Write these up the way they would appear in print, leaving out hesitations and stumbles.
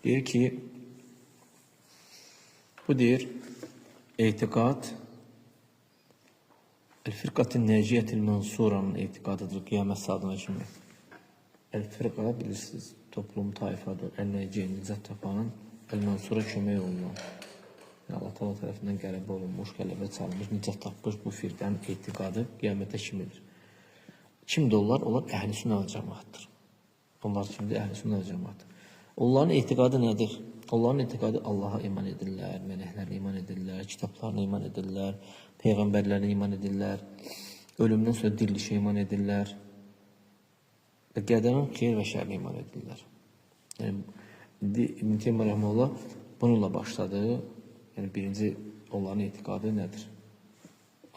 Deyir ki, bu deyir, etiqad, El-Firqat-ı Nəciyət-il Mansuranın etiqadıdır qiyamət saatına kimi. El-Firqa bilirsiniz, toplum tayfadır. El-Nəciyyə, nicət tapanın El-Mansura kömək olunan. Yəni, Allah Taala tərəfindən qələbə olunmuş, qələbə çalınmış, nicət tapmış bu firqənin etiqadı qiyamətə kimidir. Kimdir onlar? Onlar əhl-i sünnə vəl cəmaatdır. Onlar kimdir? Əhl-i sünnə vəl cəmaatdır. Onların etiqadı nədir? Onların etiqadı Allaha iman edirlər, mələklərə iman edirlər, kitablarına iman edirlər, peyğəmbərlərə iman edirlər, ölümdən sonra dirilişə iman edirlər və qədərin xeyir və şərlə iman edirlər. Yəni, İbn Teymiyyə rəhməhullah bununla başladı. Yəni, birinci onların etiqadı nədir?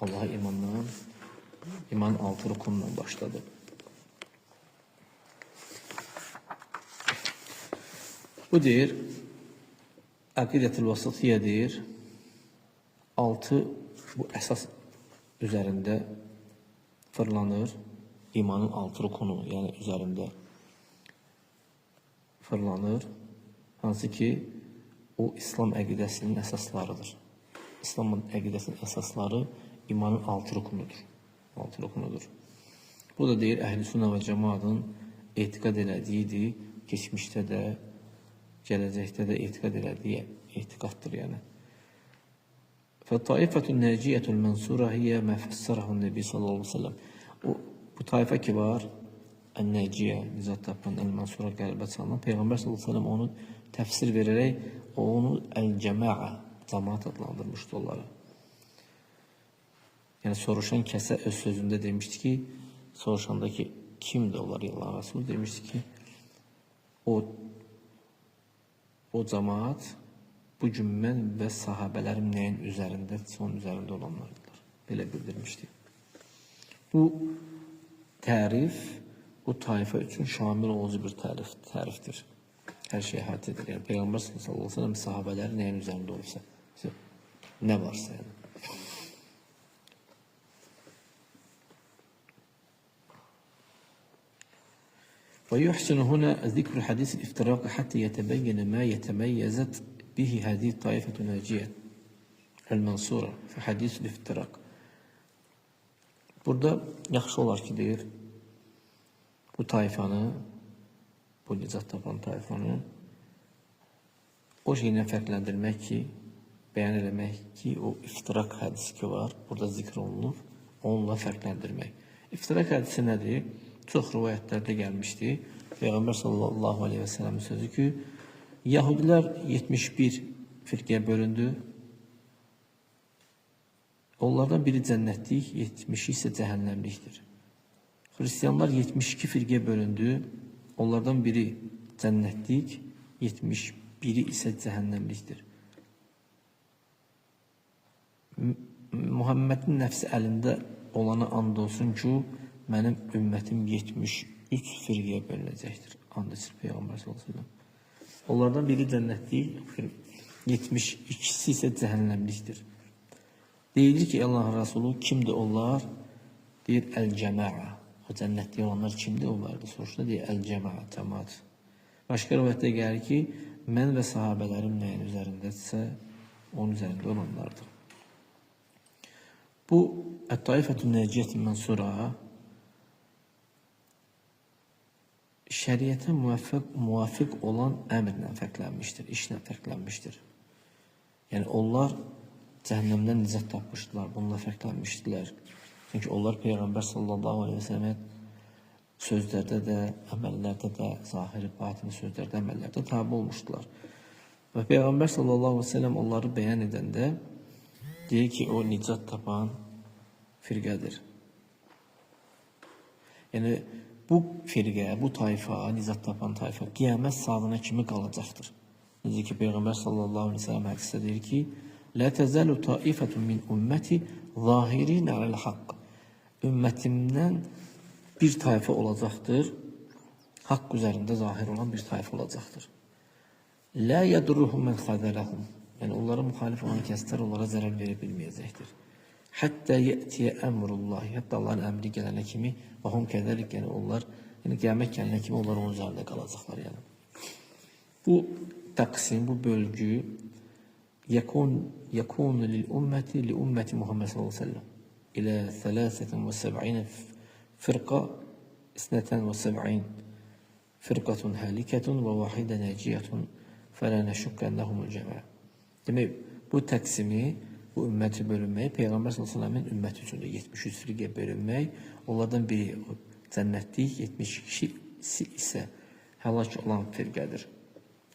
Allaha imandan, imanın 6 rukunundan başladı. Bu deyir, Əqidətül Vasitiyyə deyir, 6 bu əsas üzərində fırlanır, imanın 6 rukunu, yəni üzərində fırlanır, hansı ki, o İslam əqidəsinin əsaslarıdır. İslam əqidəsinin əsasları imanın 6 rukunudur. 6 rukunudur. Bu da deyir, Əhl-i Sünnə və Cəmaatın etiqad elədiyidir, keçmişdə də, gələcəkdə də etiqad elədiyi etiqaddır, yəni. Fəttaifətun nəciyətül mənsura hiyyə məfəssərəhun Nəbi sallallahu aleyhi ve sellem. Bu tayfa ki var, Ən-Nəciyyə, nizat tapan, Əl-Mənsura qəlbə çalınan, Peyğəmbər sallallahu aleyhi ve sellem onu təfsir verərək, onu Əl-Cəmaə, cəmaat adlandırmışdı onları. Yəni, soruşan kəsə öz sözündə demişdi ki, soruşanda ki, kimdir onlar, Allah Resulü demişdi ki, o cəmaat bu gün mən və sahabələrim nəyin üzərində, son üzərində olanlardır. Belə bildirmişdi. Bu tərif, bu tayfa üçün şamil olucu bir tərifdir. Hər şey əhatə edir. Yəni, Peyğəmbər sallallahu aleyhi ve sellem sahabələri nəyin üzərində olursa, nə varsa yəni. ويحسن هنا ذكر حديث الافتراق حتى يتبين ما يتميزت به هذه الطائفة الناجية المنصورة في حديث الافتراق. Burada yaxşı olar ki deyir, bu tayfanı, bu nicat tapan tayfanı o şeylə fərqləndirmək ki, bəyan eləmək ki, o iftirak hədisi ki var, burada zikr olunur, onunla fərqləndirmək. İftirak hədisi nədir? Çox rivayətlərdə gəlmişdi. Peyğəmbər sallallahu aleyhi ve sellem'in sözü ki, Yahudilər 71 firqəyə bölündü. Onlardan biri cənnətlik, 70 isə cəhənnəmlikdir. Hristiyanlar 72 firqəyə bölündü. Onlardan biri cənnətlik, 71'i isə cəhənnəmlikdir. Muhammedin nəfsi əlində olana and olsun ki, mənim ümmətim 73 firqəyə bölünəcəkdir. And içir Peyğəmbər sallallahu aleyhi ve sellem. Onlardan biri cənnətlik, 72'si isə cəhənnəmlikdir. Deyilir ki, Allah Resulü kimdir onlar? Deyir, Əl-Cəmaə. O cənnətlik olanlar kimdir onlardır? Soruşda deyir, Əl-Cəmaə, cəmaat. Başqa rivayətdə gəlir ki, mən və sahabələrim nəyin üzərindədirsə, onun üzərində olanlardır. Bu, Ət-Taifətun Nəciyət-i Mənsura şəriətə müvafiq olan əmrlə fərqlənmişdir, işlə fərqlənmişdir. Yəni, onlar cəhənnəmdən nicat tapmışdılar, bununla fərqlənmişdilər. Çünki onlar Peyğəmbər sallallahu aleyhi ve sellem sözlərdə də, əməllərdə də, zahiri, batini sözlərdə, əməllərdə tabi olmuşdular. Və Peyğəmbər sallallahu aleyhi ve sellem onları bəyan edəndə deyir ki, o nicat tapan firqədir. Yəni, bu firqə, bu tayfa, nicat tapan tayfa qiyamət saatına kimi qalacaqdır. Necə ki, Peyğəmbər sallallahu aleyhi ve sellem hədisdə deyir ki, Lə təzəlu taifətun min ümməti zahirin ələl-haqq. Ümmətimdən bir tayfa olacaqdır, haqq üzərində zahir olan bir tayfa olacaqdır. Lə yədurruhum mən xədələhum. Yəni, onlara müxalif olan kəslər onlara zərər verə bilməyəcəkdir. Həttə yətiyə əmrullahi, hətta Allahın əmri gələnə kimi, və hum kədəlik, yəni onlar, yəni qiyamət gələnə kimi onlar onun üzərində qalacaqlar. Yəni. Bu taksim, bu bölgü yakun li ümmeti Muhammed sallallahu aleyhi ve sellem ila 73 firqa 72 firqatun halikatun ve vahide neciyetun fela neşukka ennehumul cema'a. Demek bu taksimi, bu ümmeti bölünmeyi Peygamber sallallahu aleyhi ve sellem'in ümmeti içinde 73 firqə bölünmək, onlardan biri cənnətlik, 70 kişisi ise helak olan firqədir.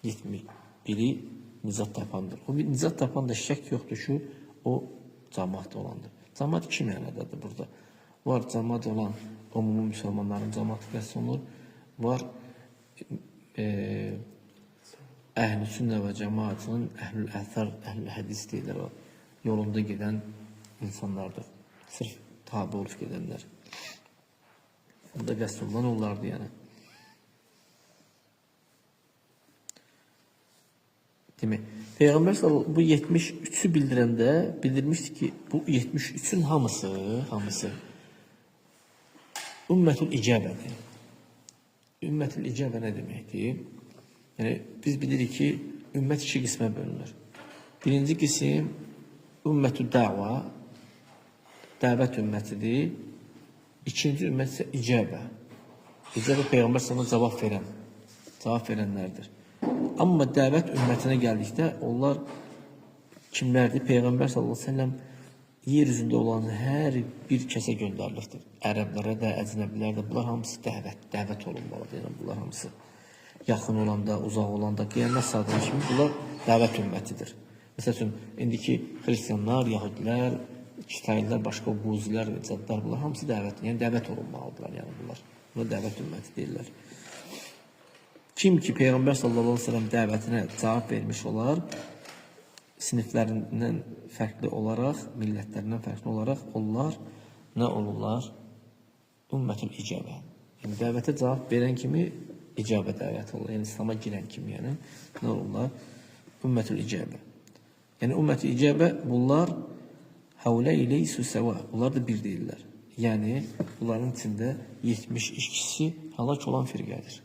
71'i nizat tapandır. O bir nizat tapan da şək yoktur ki, o cemaat olandır. Cemaat iki mənadadır burada. Var cemaat olan umumi müsəlmanların cemaatı qəsd olunur. Var əhl-i sünnə və cemaatının əhl-ül əthər, əhl-ül hədis deyirlər o. Yolunda giden insanlardır. Sırf tabi olup gidenler. Burada qəsd olunan onlardı yani. Demek Peygamber sallallahu bu 73'ü bildirəndə bildirmişdi ki, bu 73'ün hamısı ümmətül icəbədir. Ümmətül icəbə ne deməkdir? Yani biz bilirik ki, ümmət iki qismə bölünür. Birinci qism ümmətü dava, dəvət ümmətidir. İkinci ümmət ise icəbə. İcəbə Peygamber sallallahu cavab verənlərdir. Amma dəvət ümmətinə gəldikdə onlar kimlərdir? Peygamber sallallahu aleyhi ve sellem yeryüzündə olan hər bir kəsə göndərilikdir. Ərəblərə də, əcnəbilərə də, bunlar hamısı dəvət olunmalıdır. Yəni bunlar hamısı yaxın olanda, uzaq olanda, qiyamət saatına kimi bunlar dəvət ümmətidir. Məsəl üçün, indiki xristianlar, yahudilər, kitaylılar, başqa buzilər, cadlar, bunlar hamısı yəni dəvət olunmalıdırlar. Yəni bunlar dəvət ümməti deyirlər. Kim ki Peygamber sallallahu aleyhi ve sellem dəvətinə cavab vermiş olar, siniflərindən fərqli olaraq, millətlərindən fərqli olaraq onlar nə olurlar? Ümmətül icəbə. Yəni dəvətə cavab verən kimi icabə dəvət olur. Yəni İslam'a girən kimi yəni nə olurlar? Ümmətül icəbə. Yəni ümmətül icəbə bunlar havlə ileysu səva. Bunlar da bir deyirlər. Yəni bunların içində 72'si halak olan firqədir.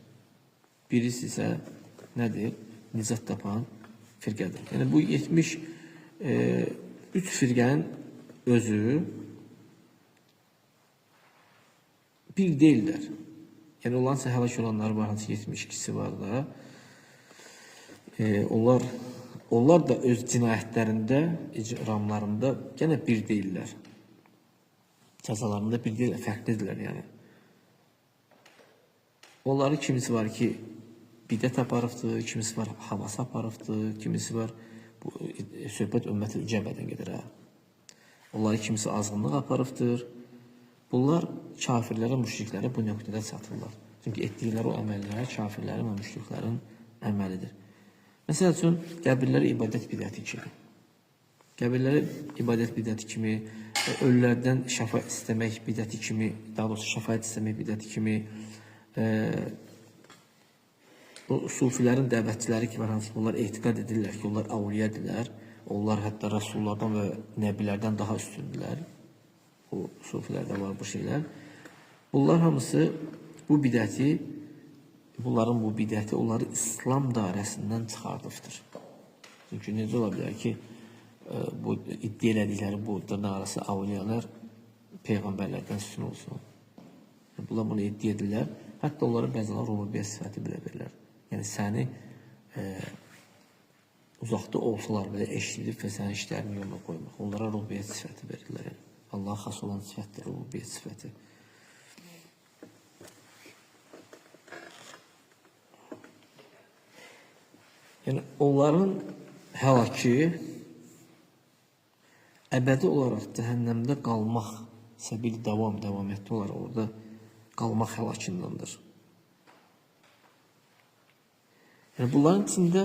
Birisi ise nedir? Nizat tapan firqədir. Yəni bu 73 firqənin özü bir deyirlər. Yəni onların həlak olanlar var, hansı 72'si var da. Onlar da öz cinayətlərində, icramlarında gene bir deyirlər. Cəzalarında bir deyirlər, fərqlidirlər yəni. Onların kimisi var ki, bidət aparıbdır, kimisi var havası aparıbdır, kimisi var bu söhbət ümmət-i icəbədən gedir ha. Onların kimisi azğınlıq aparıbdır. Bunlar kafirlərə, müşriklərə bu nöqtədə satırlar. Çünki etdikləri o əməllər kafirlərin və müşriklərin əməlidir. Məsəl üçün, qəbirləri ibadət bidəti kimi. Qəbirləri ibadət bidəti kimi, ölülərdən şəfaət istəmək bidəti kimi, daha doğrusu şəfaət istəmək bidəti kimi, o sufilərin dəvətçiləri ki var, hansı onlar etiqad edirlər ki, onlar avliyadirlər. Onlar hətta rəsullardan və nəbilərdən daha üstündürlər. O sufilərdə var bu şeylər. Bunlar hamısı bunların bu bidəti onları İslam dairəsindən çıxardıbdır. Çünki necə ola bilər ki, bu iddia elədikləri bu dırnaq arası avliyalar peyğəmbərlərdən üstün olsun. Bunlar bunu iddia edirlər. Hətta onlara bəzən rububiyyət sifəti belə verirlər. Yəni səni uzaqda olsalar belə eşidib və sənin işlərini yoluna qoymaq. Onlara rububiyyət sifəti verirlər. Yəni. Allah'a xas olan sifətdir, rububiyyət sifəti. Yəni onların həlaki əbədi olaraq cəhənnəmdə qalmaq səbili davamiyyətli olaraq orada qalmaq həlakındandır. Yəni bunların içində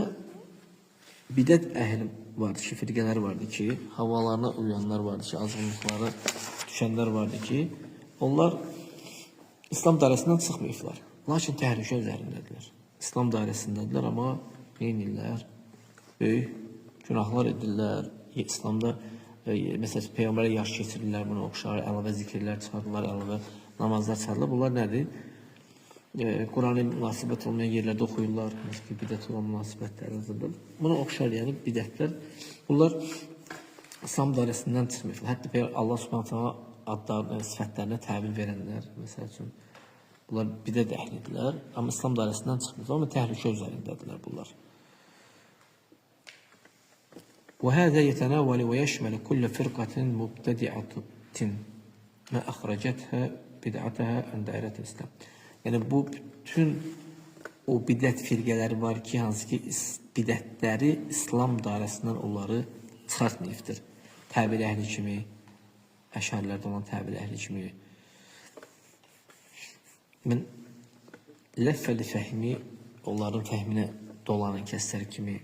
bidət əhli vardı ki, firqələri vardı ki, havalarına uyanlar vardı ki, azğınlıqlara düşənlər vardı ki, onlar İslam dairəsindən çıxmayıblar. Lakin təhlükə üzərindədirlər. İslam dairəsindədirlər, amma neynirlər? Böyük günahlar edirlər. İslamda məsələn Peyğəmbərə yaş keçirirlər, buna oxşar əlavə zikirlər çıxarırlar, əlavə namazlar çıxarırlar. Bunlar nədir? Qur'an'a münasibət olmayan yerlərdə oxuyurlar. Məsələn, bidət olan münasibətlər yazılır. Buna oxşar, yəni bidətlər. Bunlar İslam dairəsindən çıxmır. Hətta Allah Subhanahu taala adlarına, sifətlərinə təbir verənlər, məsəl üçün, bunlar bidət əhlidirlər, amma İslam dairəsindən çıxmır. Amma təhlükə üzərindədirlər bunlar. وهذا يتناول ويشمل كل فرقة مبتدعة ما أخرجتها بدعتها عن دائرة الإسلام. Yəni bu bütün o bidət firqələri var ki, hansı ki bidətləri İslam dairəsindən onları çıxartmayıbdır. Təbil əhli kimi, əşarilərdə olan təbil əhli kimi. Mən ləffəli fəhmi, onların fəhminə dolanan kəslər kimi,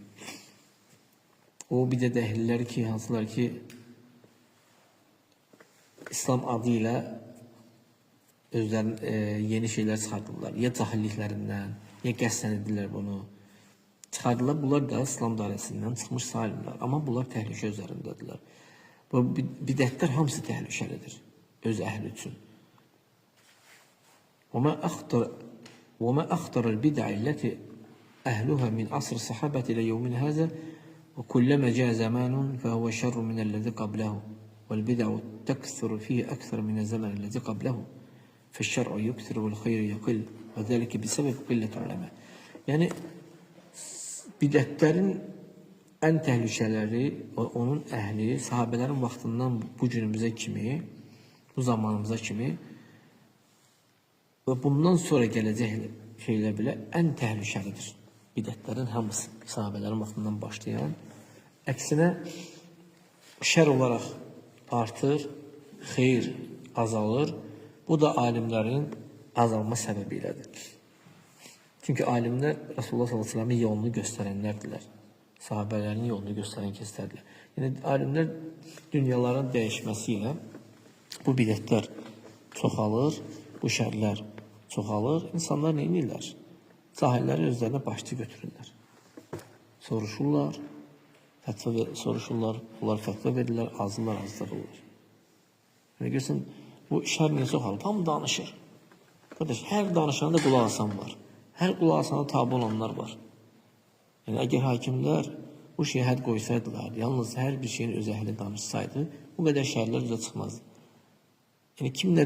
o bidət əhlilər ki, hansılar ki İslam adı ilə özlərin yeni şeylər çıxardırlar. Ya cahilliklərindən, ya qəsdən edirlər bunu. Çıxardılar, bunlar da İslam dairəsindən çıxmış salimlər. Amma bunlar təhlükə üzərindədirlər. Bu bidətlər hamısı təhlükəlidir öz əhli üçün. وَمَا أَخْطَرَ الْبِدَعِ الَّتِي أَهْلُهَا مِنْ عَصْرِ الصَّحَابَةِ إلى يومنا هذا وكلما جاء زمان فهو شر من الذي قبله والبدع تكثر فيه أكثر من الزمن الذي قبله فالشرع يكثر والخير يقل وذلك بسبب قلة العلماء. Yəni bidətlərin ən təhlükələri onun əhli sahabələrin vaxtından bu günümüzə kimi, bu zamanımıza kimi və bundan sonra gələcək şeylər belə ən təhlükəlidir. Bidətlərin hamısı sahabələrin vaxtından başlayan, əksinə şər olaraq artır, xeyir azalır. Bu da alimlərin azalma səbəbi ilədir. Çünki alimlər Rasulullah s.ə.v-in yolunu göstərənlərdirlər. Sahabələrin yolunu göstərən kəslərdir. Yəni alimlər dünyaların dəyişməsi ilə bu bidətlər çoxalır, bu şərlər çoxalır. İnsanlar nə edirlər? Cahilləri özlərinə başçı götürürlər. Soruşurlar, bunlar fətva verirlər, azırlar. Yəni görsən, bu şər niyə çoxalır? Tam danışır. Qardaş, hər danışanda qulaq asan var. Hər qulaq asana tabi olanlar var. Yəni əgər hakimlər bu şeyə hədd qoysaydılar, yalnız hər bir şeyin öz əhli danışsaydı, bu qədər şərlər üzə çıxmazdı. Yəni kimlə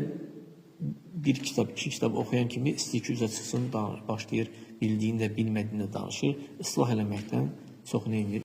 bir kitab, iki kitab oxuyan kimi istəyir ki, üzə çıxsın, başlayır, bildiyini də, bilmədiyini də danışır, ıslah eləməkdən çox nə edir?